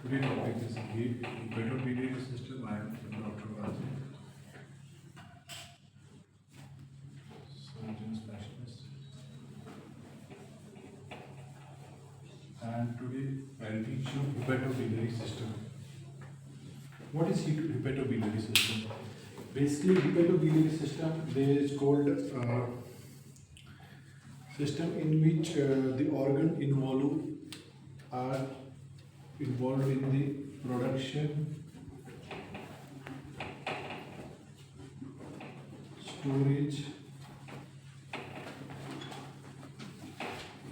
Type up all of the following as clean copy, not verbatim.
Today topic is hepatobillary system. I am Dr. Rajan, surgeon specialist, and today I will teach you hepatobillary system. What is hepatobillary system? Basically, hepatobillary system there is called system in which the organ involved are involved in the production, storage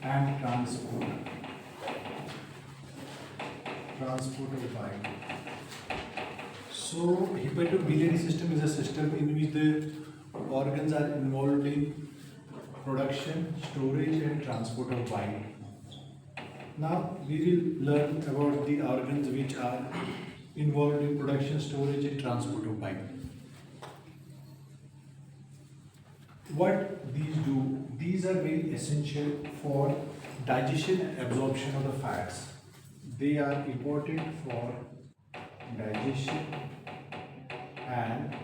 and transport of bile. So hepatobiliary system is a system in which the organs are involved in production, storage and transport of bile. Now we will learn about the organs which are involved in production, storage and transport of bile. What these do, these are very essential for digestion and absorption of the fats. They are important for digestion and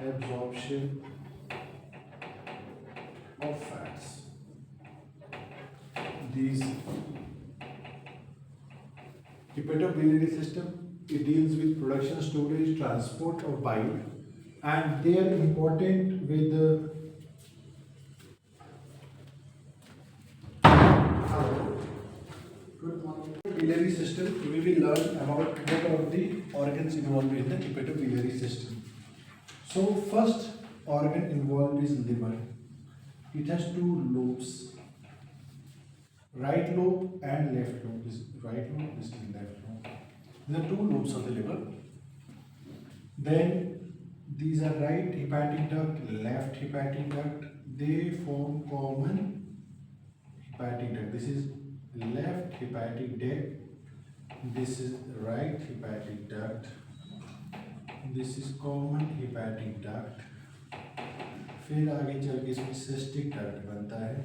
absorption of fats. These hepatobiliary system, it deals with production, storage, transport of bile, and they are important with the hepatobiliary system. We will learn about what are the organs involved in the hepatobiliary system. So first organ involved is liver. It has two lobes, right lobe and left lobe. This is right lobe, this is left lobe. There are two lobes of the liver. Then these are right hepatic duct, left hepatic duct. They form common hepatic duct. This is left hepatic duct. This is right hepatic duct. This is common hepatic duct. फिर आगे चल के इसमें cystic duct बनता है,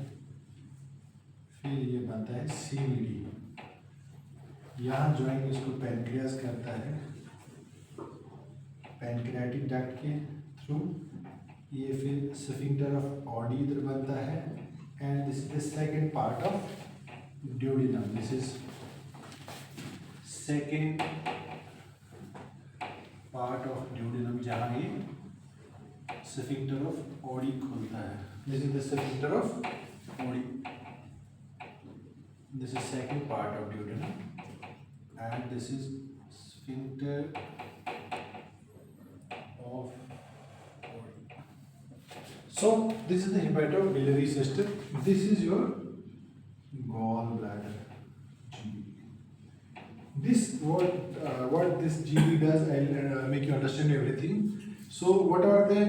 फिर ये बनता है सीवीडी। यहाँ ज्वाइन इसको पैनक्रियास करता है, पैनक्रियाटिक डक्ट के थ्रू। ये फिर स्फिंक्टर ऑफ ऑडी इधर बनता है, and this is the second part of duodenum. This is second part of duodenum, जहाँ ये स्फिंक्टर ऑफ ऑडी खोलता है। This is the sphincter of Audi. This is second part of duodenum, and this is sphincter of body. So this is the hepatobiliary system. This is your gallbladder, GB. This what this GB does, I'll make you understand everything. So what are the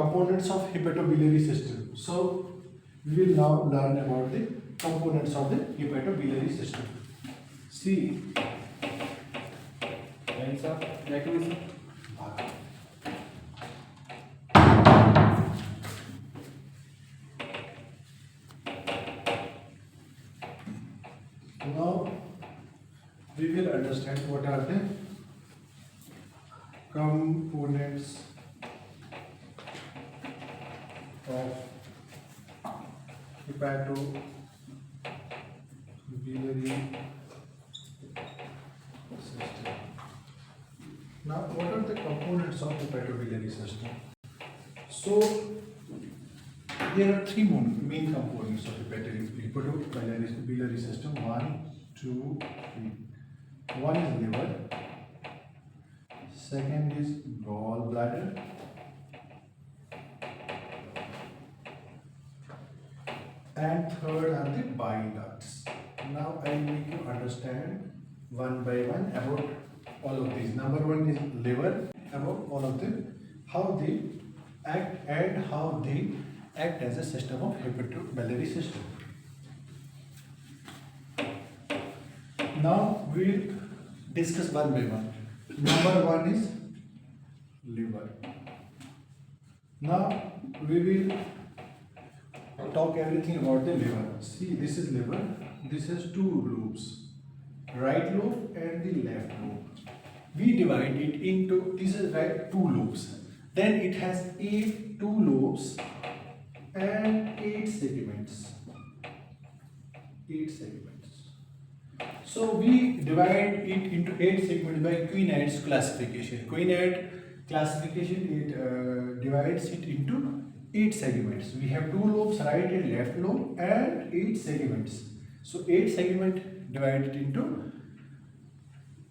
components of hepatobiliary system? So we will now learn about the components of the hepatobiliary system. See, mechanism. Now we will understand what are the components of hepatobiliary system. Now, what are the components of hepatobiliary system? So, there are three main components of hepatobiliary system. 1, 2, 3. One is liver. Second is gallbladder. And third are the bile ducts. Now I will make you understand one by one about all of these. Number one is liver, about all of them, how they act and how they act as a system of hepatobiliary system. Now we will discuss one by one. Number one is liver. Now we will talk everything about the liver. See, this is liver. This has two lobes, right lobe and the left lobe. We divide it into, this is right, two lobes. Then it has two lobes and 8 segments. 8 segments. So we divide it into 8 segments by Queenade's classification. Queenade classification, it divides it into 8 segments. We have 2 lobes, right and left lobe, and 8 segments. So 8 segment divided into,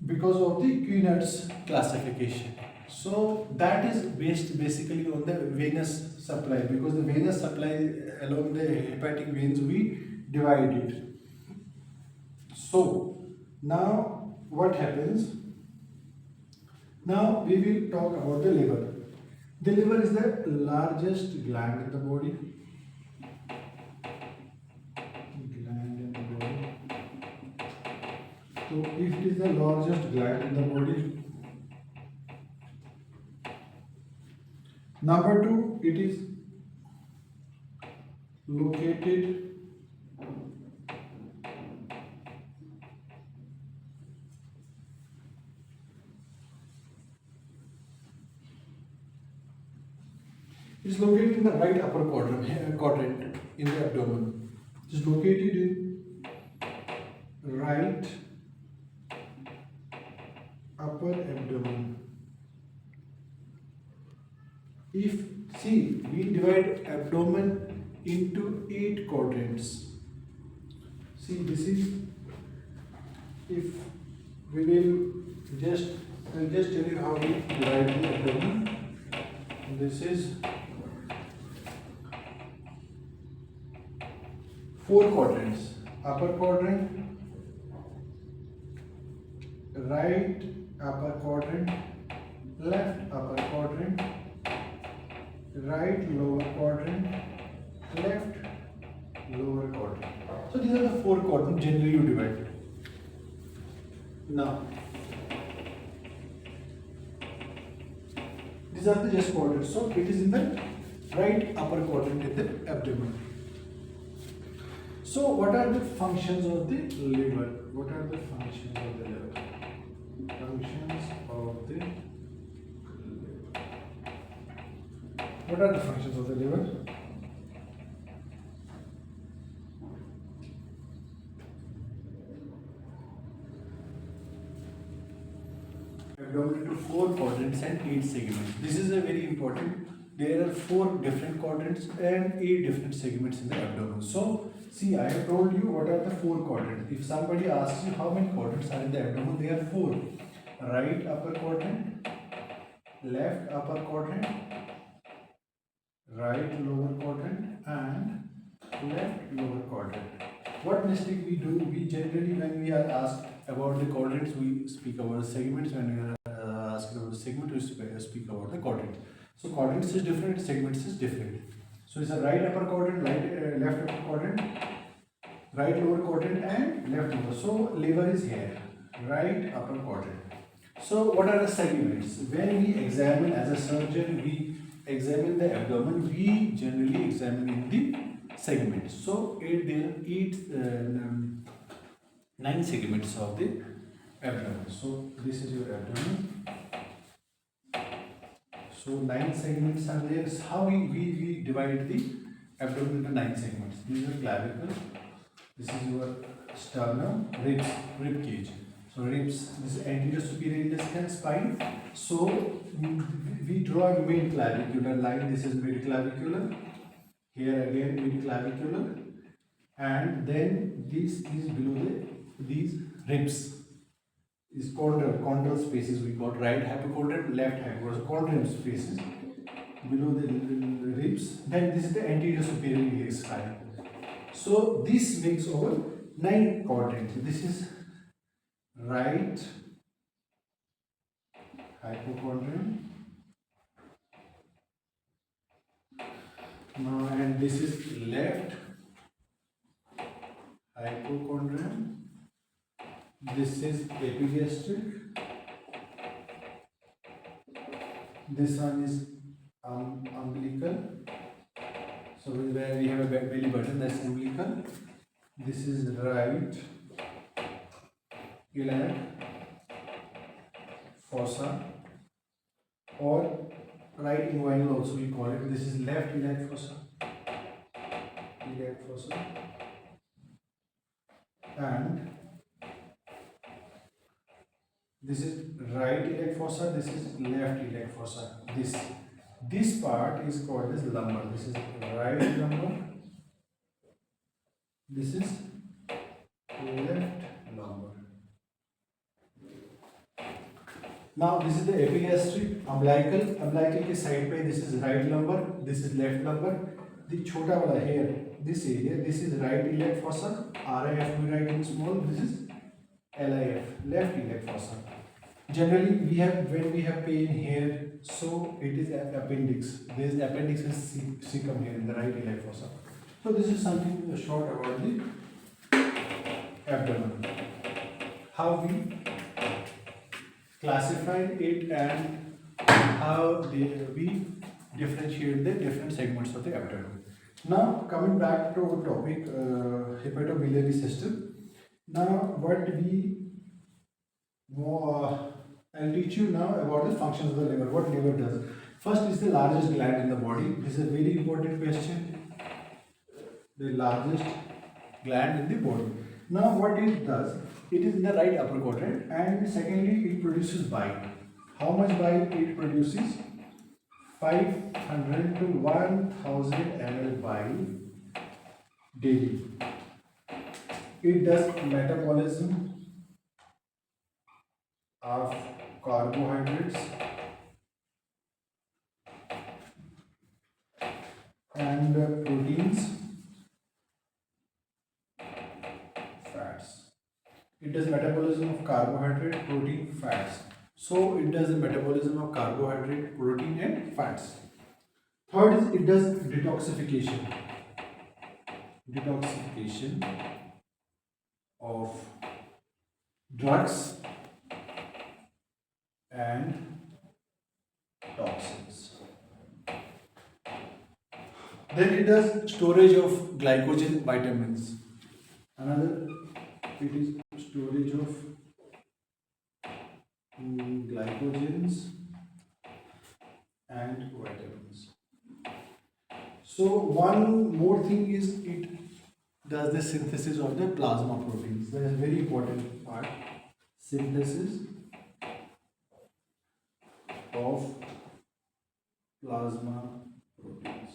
because of the Queenade's classification. So that is based basically on the venous supply, because the venous supply along the hepatic veins we divide it. So now what happens? Now we will talk about the liver. The liver is the largest gland in the body. So if it is the largest gland in the body, number 2, it is located in the right upper quadrant in the abdomen. It is located in right upper abdomen. If, see, we divide abdomen into 8 quadrants. See, this is, if we will just, I'll just tell you how we divide the abdomen. This is 4 quadrants. Upper quadrant, right upper quadrant, left upper quadrant, right lower quadrant, left lower quadrant. So these are the 4 quadrants generally you divide. Now, these are the just quadrants. So it is in the right upper quadrant in the abdomen. So what are the functions of the liver? What are the functions of the liver? Functions of the liver. What are the functions of the liver? Abdomen into 4 quadrants and 8 segments. This is a very important. There are 4 different quadrants and 8 different segments in the abdomen. So, see, I have told you what are the 4 quadrants. If somebody asks you how many quadrants are in the abdomen, there are 4. Right upper quadrant, left upper quadrant, right lower quadrant, and left lower quadrant. What mistake we do? We generally, when we are asked about the quadrants, we speak about the segments. When we are asked about the segment, we speak about the quadrants. So quadrants is different, segments is different. So it's a right upper quadrant, left upper quadrant, right lower quadrant, and left lower. So liver is here, right upper quadrant. So what are the segments? When we examine as a surgeon, we examine the abdomen, we generally examine in the segments. So there are 9 segments of the abdomen. So this is your abdomen. So 9 segments are there. So how we divide the abdomen into 9 segments. This is your clavicle. This is your sternum, ribs, rib cage. So ribs, this is anterior superior intestine, spine. So we draw a mid clavicular line. This is mid clavicular. Here again mid clavicular, and then this is below these ribs. Is chondral spaces we call right hypochondrium, left hypochondrium, chondrium spaces below the ribs. Then this is the anterior superior spine. So this makes over 9 quadrants. This is right hypochondrium. Now, and this is left hypochondrium. This is epigastric. This one is umbilical. So where we have a belly button, that's umbilical. This is right iliac fossa, or right inguinal also we call it. This is left iliac fossa, and this is right iliac fossa, this is left iliac fossa. This part is called as lumbar. This is right lumbar, this is left lumbar. Now this is the epigastric umbilical के side पे this is right lumbar, this is left lumbar. The छोटा वाला here, this area, this is right iliac fossa, RIF we write in small. This is LIF, left iliac fossa. Generally we have, when we have pain here, so it is appendix. This appendix is cecum here in the right iliac fossa. So this is something short about the abdomen. How we classify it and how we differentiate the different segments of the abdomen. Now coming back to our topic, hepatobiliary system. Now what we I'll teach you now about the functions of the liver. What liver does? First is the largest gland in the body. This is a very important question. The largest gland in the body. Now what it does? It is in the right upper quadrant, and secondly it produces bile. How much bile it produces? 500 to 1000 ml bile daily. It does metabolism of carbohydrates and proteins, fats. It does metabolism of carbohydrate, protein, fats. So it does the metabolism of carbohydrate, protein and fats. Third is it does detoxification. Detoxification of drugs and toxins. Then it does storage of glycogen, vitamins. Another, it is storage of glycogens and vitamins. So one more thing is it does the synthesis of the plasma proteins. That is a very important part. Synthesis of plasma proteins.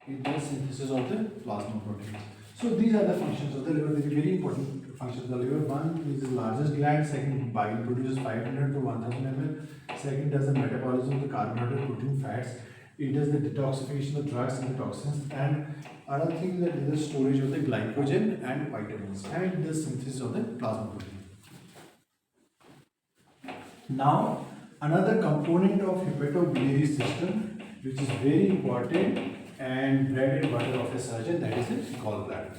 It does synthesis of the plasma proteins. So these are the functions of the liver. They are very important functions of the liver. One is the largest gland. Second, bile produces 500 to 1000 ml. Second, does the metabolism of the carbohydrate, protein, fats. It does the detoxification of drugs and the toxins. And another thing is that it does storage of the glycogen and vitamins. And it does synthesis of the plasma protein. Now, another component of hepatobiliary system, which is very important and bread and butter of a surgeon, that is the gallbladder.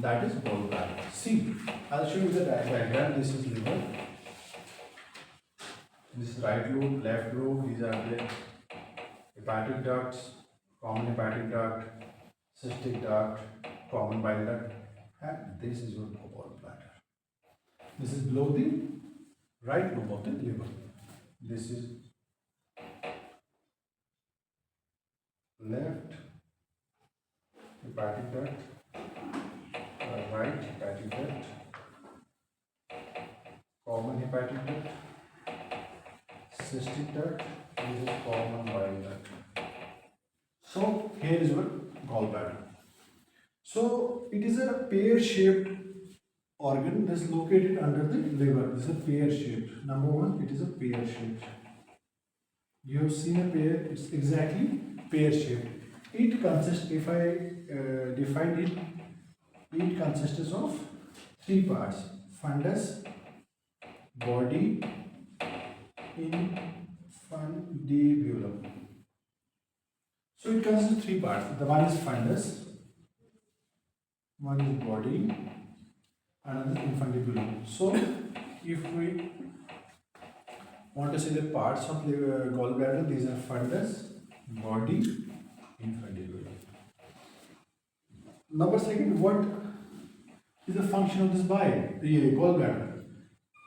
That is gallbladder. See, I'll show you the diagram. This is liver. This is right lobe, left lobe. These are the hepatic ducts, common hepatic duct, cystic duct, common bile duct, and this is your gallbladder. This is below the right lobe of the liver. This is left hepatic duct, right hepatic duct, common hepatic duct, cystic duct, this is common bile duct. So here is your gallbladder. So it is a pear-shaped organ that is located under the liver. This is a pear-shaped. Number one, it is a pear-shaped. You have seen a pear, it's exactly pear-shaped. It consists, if I define it, it consists of three parts: fundus, body, infundibulum. So it consists of three parts. The one is fundus, one is body, another infundibulum. So if we want to see the parts of the gallbladder, these are fundus, body, infundibulum. Number second, what is the function of this bile, the gallbladder?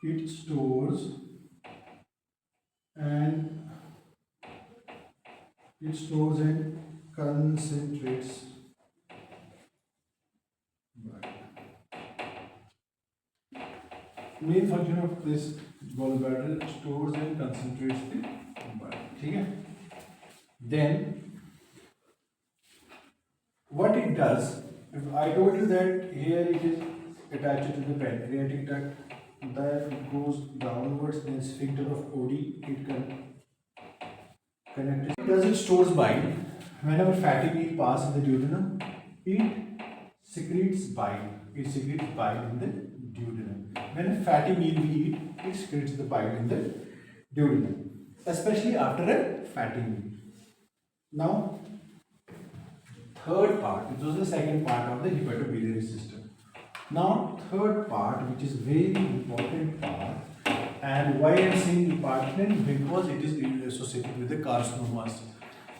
It stores and concentrates bile. Main function of this gallbladder stores and concentrates the bile. Okay? Then what it does, if I told you that here it is attached to the pancreatic duct, then it goes downwards, then sphincter of OD, it can connect it. Does it stores bile? Whenever fatty meal pass in the duodenum, it secretes bile. It secretes bile in the duodenum. When a fatty meal we eat, it secretes the bile in the duodenum, especially after a fatty meal. Now, third part, this was the second part of the hepatobiliary system. Now, third part, which is very important part, and why I am saying important, because it is associated with the carcinomas.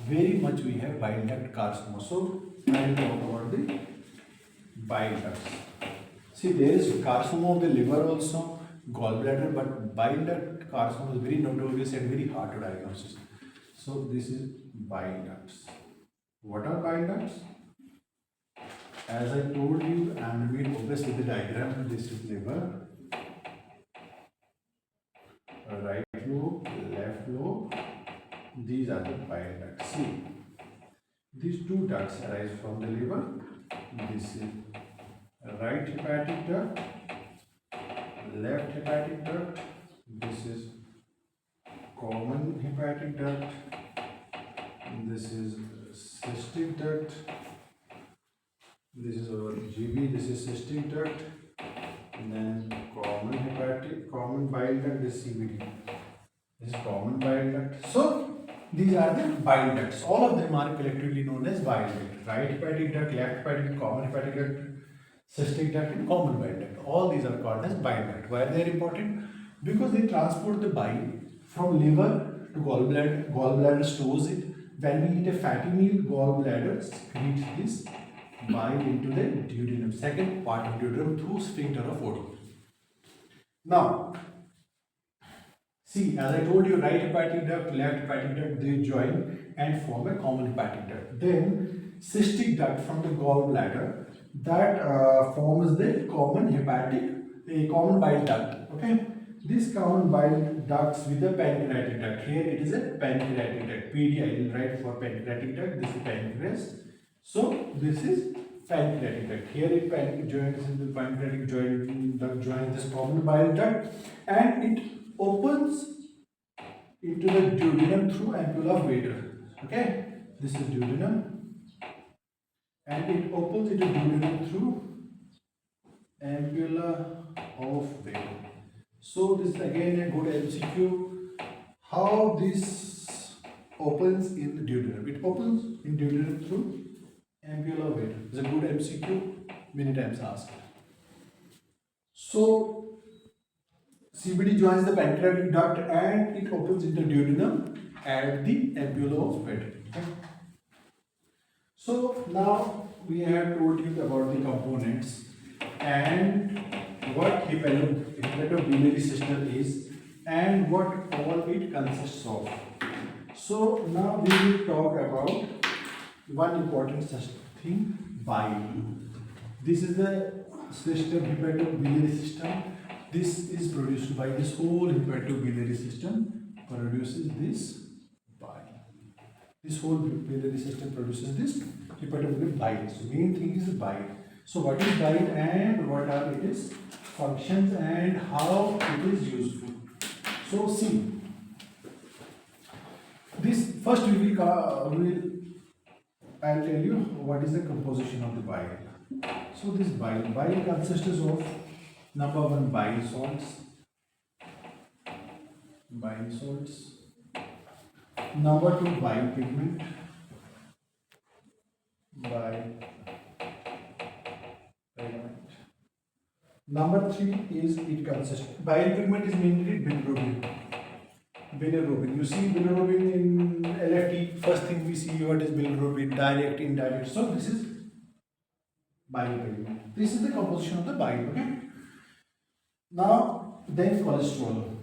Very much we have bile duct carcinoma. So, I will talk about the bile ducts. See, there is carcinoma of the liver also, gallbladder, but bile duct carcinoma is very notorious and very hard to diagnose. So, this is bile ducts. What are bile ducts? As I told you, and we will obvious with the diagram, this is liver, right lobe, left lobe, these are the bile ducts. See, these two ducts arise from the liver. This is right hepatic duct, left hepatic duct, this is common hepatic duct, this is cystic duct, this is our GB, this is cystic duct, and then common bile duct, this is CBD. This is common bile duct. So these are the bile ducts. All of them are collectively known as bile duct. Right hepatic duct, left hepatic duct, common hepatic duct, cystic duct, and common bile duct. All these are called as bile duct. Why are they important? Because they transport the bile from liver to gallbladder. Gallbladder stores it. When we eat a fatty meal, gallbladder secretes this bile into the duodenum, second part of duodenum, through sphincter of OD. Now, see, as I told you, right hepatic duct, left hepatic duct, they join and form a common hepatic duct. Then, cystic duct from the gallbladder, that forms the common bile duct. Okay, this common bile ducts with the pancreatic duct. Here it is a pancreatic duct. PD, I will write for pancreatic duct. This is pancreas. So this is pancreatic duct. Here it joins in the pancreatic duct, joins this common bile duct, and it opens into the duodenum through ampulla of Vater. Okay, this is duodenum, and it opens into duodenum through ampulla of Vater. So this is again a good MCQ. How this opens in the duodenum? It opens in duodenum through ampulla of Vater. It's a good MCQ, many times asked. So CBD joins the pancreatic duct and it opens into duodenum at the ampulla of Vater. Okay. So now we have told you about the components and what hepatobiliary system is and what all it consists of. So now we will talk about one important thing, bile. This is the system, hepatobiliary system. This is produced by this whole hepatobiliary system produces this bile. This whole biliary system produces this hepatobiliary bile. So main thing is bile. So what is bile and what are its functions and how it is useful? So see, this first I'll tell you what is the composition of the bile. So this bile consists of number one, bile salts, number two, bile pigment, Number 3 is it consists. Bile pigment is mainly bilirubin. Bilirubin. You see bilirubin in LFT. First thing we see what is bilirubin, direct, indirect. So this is bile pigment. This is the composition of the bile. Okay. Now then cholesterol.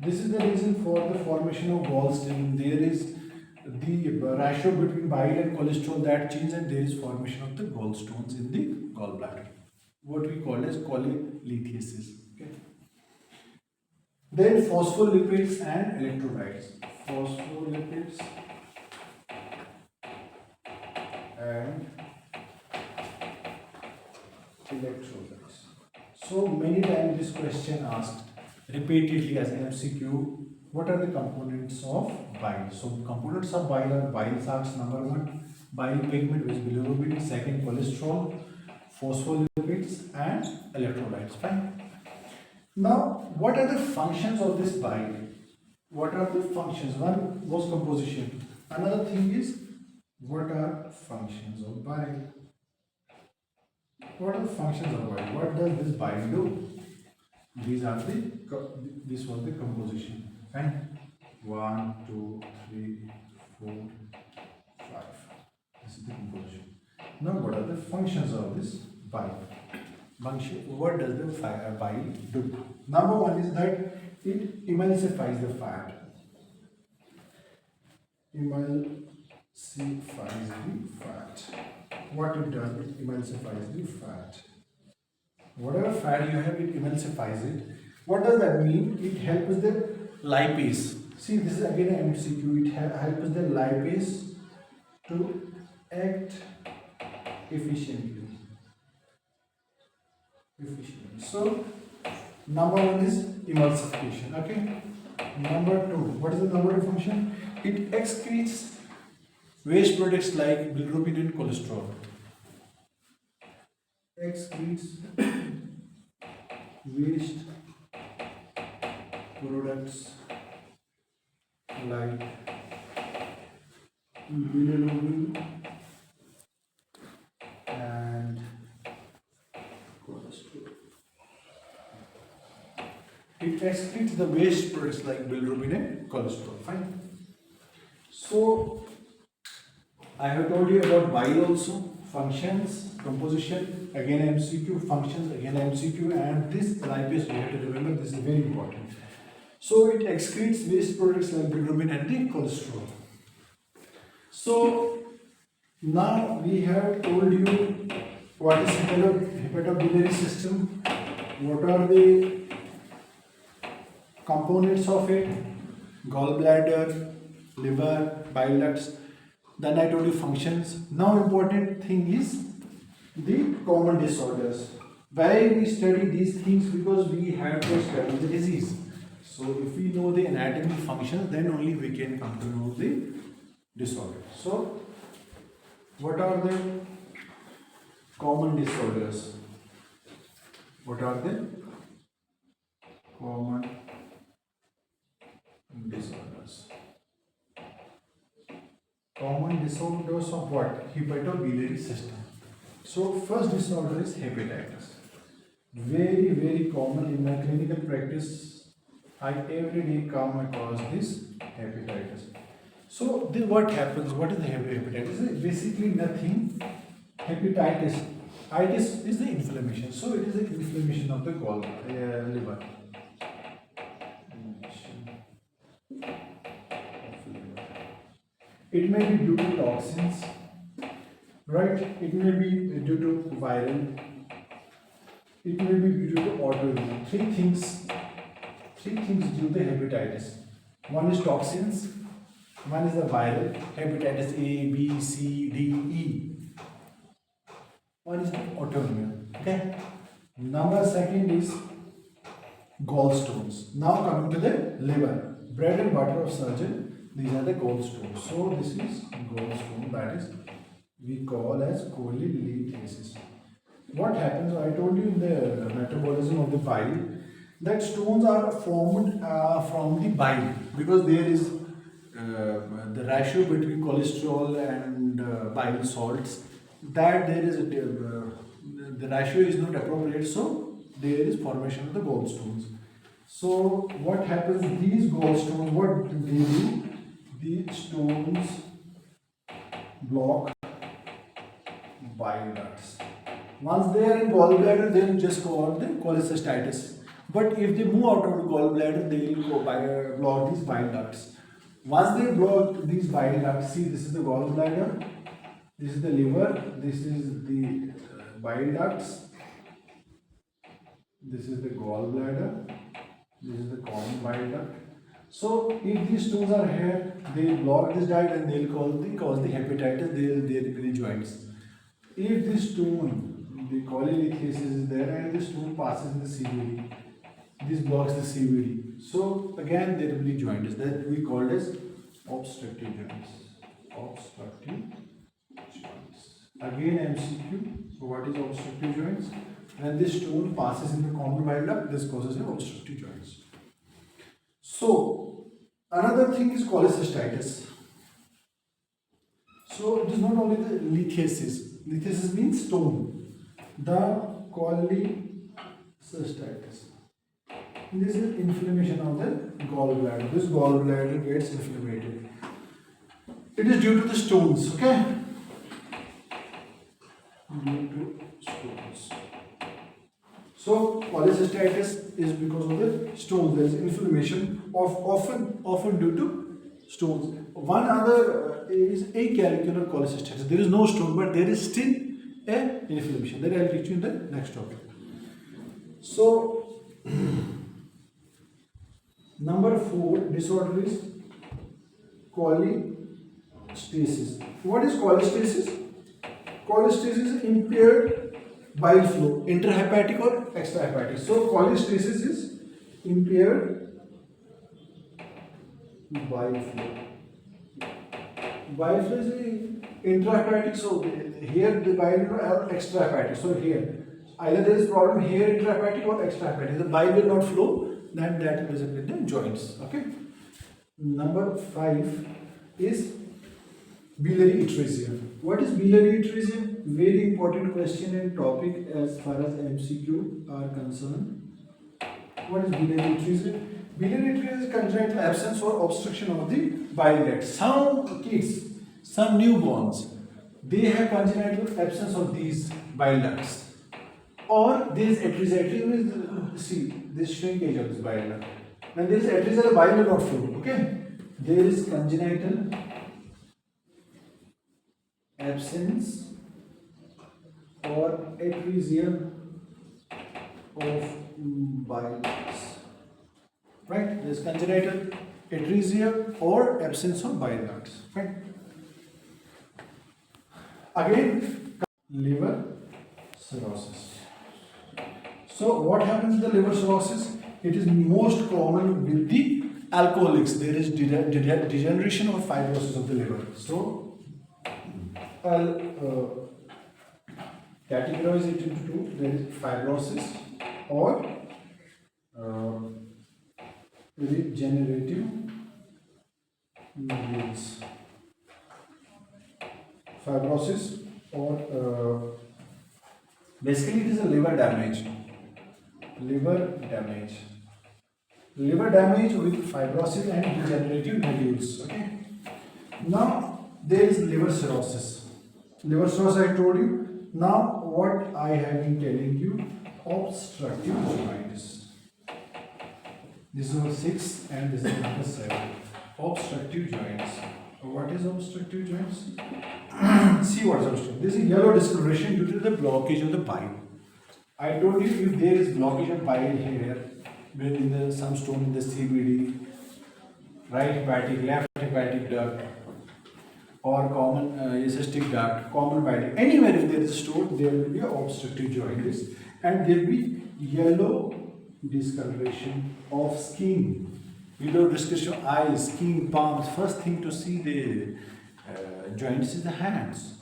This is the reason for the formation of gallstone. There is the ratio between bile and cholesterol that changes, and there is formation of the gallstones in the gallbladder. What we call as cholelithiasis. Okay. Then phospholipids and electrolytes. Phospholipids and electrolytes. So many times this question asked repeatedly as MCQ, what are the components of bile? So components of bile are bile salts, number 1, bile pigment which is bilirubin, second cholesterol, phospholipids and electrolytes. Fine. Now what are the functions of this bile? What are the functions? One was composition. Another thing is what are functions of bile? What are the functions of bile? What does this bile do? These are this was the composition. And 1, 2, 3, 4, 5. This is the composition. Now what are the functions of this bile? What does the bile do? Number 1 is that it emulsifies the fat. Emulsifies the fat. What it does, it emulsifies the fat. Whatever fat you have, it emulsifies it. What does that mean? It helps the lipase. See, this is again an MCQ. It helps the lipase to act efficiently. So, number 1 is emulsification. Okay. Number 2. What is the number 2 function? It excretes waste products like bilirubin and cholesterol. Excretes waste products like bilirubin and cholesterol. It excretes the waste products like bilirubin and cholesterol. Fine. So I have told you about bile also. Functions, composition, again MCQ, functions, again MCQ, and this lipase we have to remember, this is very important. So it excretes waste products like bilirubin and the cholesterol. So now we have told you what is hepatobillary system, what are the components of it, gallbladder, liver, bile ducts. Then I told you functions. Now important thing is the common disorders. Why we study these things? Because we have to study the disease. So if we know the anatomy functions, then only we can come to know the disorder. So what are the common disorders? What are the common disorders? Common disorders of what? Hepatobillary system. So first disorder is hepatitis. Very, very common in my clinical practice. I every day come across this hepatitis. So then what happens? What is the hepatitis? It's basically nothing. Hepatitis. Itis is the inflammation. So it is the inflammation of the liver. It may be due to toxins, right? It may be due to viral. It may be due to autoimmune. Three things due to hepatitis. One is toxins, one is the viral, hepatitis A, B, C, D, E. One is the autoimmune. Okay. Number second is gallstones. Now coming to the liver, bread and butter of surgeon. These are the gallstones. So this is gallstone, that is we call as cholelithiasis. What happens? I told you in the metabolism of the bile that stones are formed from the bile because there is the ratio between cholesterol and bile salts. That there is the ratio is not appropriate, so there is formation of the gallstones. So what happens, these gallstones, what do they do? These stones block bile ducts. Once they are in gallbladder, they will just go on the cholecystitis. But if they move out of the gallbladder, they will go block these bile ducts. Once they block these bile ducts, see, this is the gallbladder, this is the liver, this is the bile ducts, this is the gallbladder, this is the common bile duct. So if these stones are here, they block this duct and they will cause the hepatitis. They will be joints. If this stone, the cholelithiasis is there and the stone passes in the CVD, this blocks the CVD. So again there will be joints that we call as obstructive joints. Obstructive joints. Again MCQ. So what is obstructive joints? When this stone passes in the common bile duct, this causes an obstructive joints. So another thing is cholecystitis. So it is not only the lithiasis. Lithiasis means stone. The cholecystitis. This is inflammation of the gallbladder. This gallbladder gets inflamed. It is due to the stones, okay? Due to stones. So cholecystitis is because of the stones. There is inflammation of often due to stones. One other is acalcular cholecystitis. There is no stone, but there is still a inflammation. That I will teach you in the next topic. So number 4 disorder is cholestasis. What is cholestasis? Cholestasis is impaired bile flow, intrahepatic or extrahepatic. So cholestasis is impaired bile flow. Bile flow is intrahepatic, so here the bile are extrahepatic. So here either there is problem here intrahepatic or extrahepatic. The bile will not flow, then that will result in the joints. Okay. Number 5 is biliary atresia. What is biliary atresia? Very important question and topic as far as MCQ are concerned. What is biliary atresia? Biliary atresia is congenital absence or obstruction of the bile duct. Some kids, some newborns, they have congenital absence of these bile ducts. Or there is atresia. Atresia means, see, this shrinkage of this bile duct. When there is atresia, the bile will not flow. Okay? There is congenital absence or atresia of bile ducts. Right? There is congenital atresia or absence of bile ducts. Right? Again, liver cirrhosis. So what happens in the liver cirrhosis? It is most common with the alcoholics. There is degeneration or fibrosis of the liver. So categorize it into two. There is fibrosis or regenerative nodules. Fibrosis or basically it is a liver damage. Liver damage. Liver damage with fibrosis and degenerative nodules. Okay. Now there is liver cirrhosis. Liver cirrhosis I told you. Now what I have been telling you, obstructive joints. This is number 6 and this is number 7. Obstructive joints. What is obstructive joints? See what is obstructive. This is yellow discoloration due to the blockage of the bile. I told you if there is blockage of bile here, within some stone in the CBD, right hepatic, left hepatic duct, or common cystic duct, common bile duct, anywhere if there is a stone, there will be an obstructive joint, and there will be yellow discoloration of skin. Yellow discoloration of eyes, skin, palms. First thing to see the joints is the hands.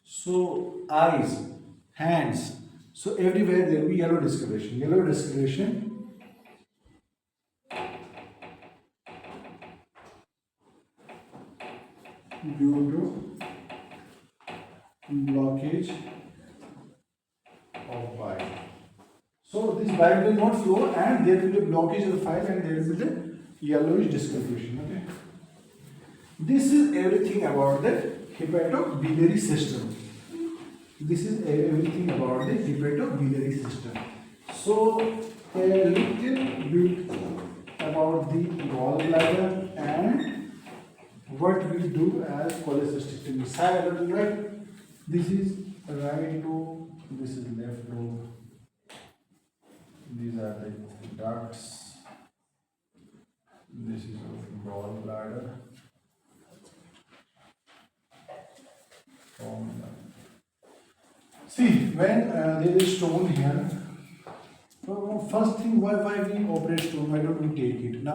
So eyes, hands. So everywhere there will be yellow discoloration. Yellow discoloration due to blockage of blood will not flow and there will be a blockage of the file and there will be the yellowish discoloration. Okay. This is everything about the hepatobiliary system. This is everything about the hepatobiliary system. So a little bit about the gallbladder and what we do as cholecystectomy. Side, right? This is right lobe, this is left lobe. These are the ducts. This is of gallbladder. See, when there is stone here, first thing, why we operate stone? Why don't we take it? Now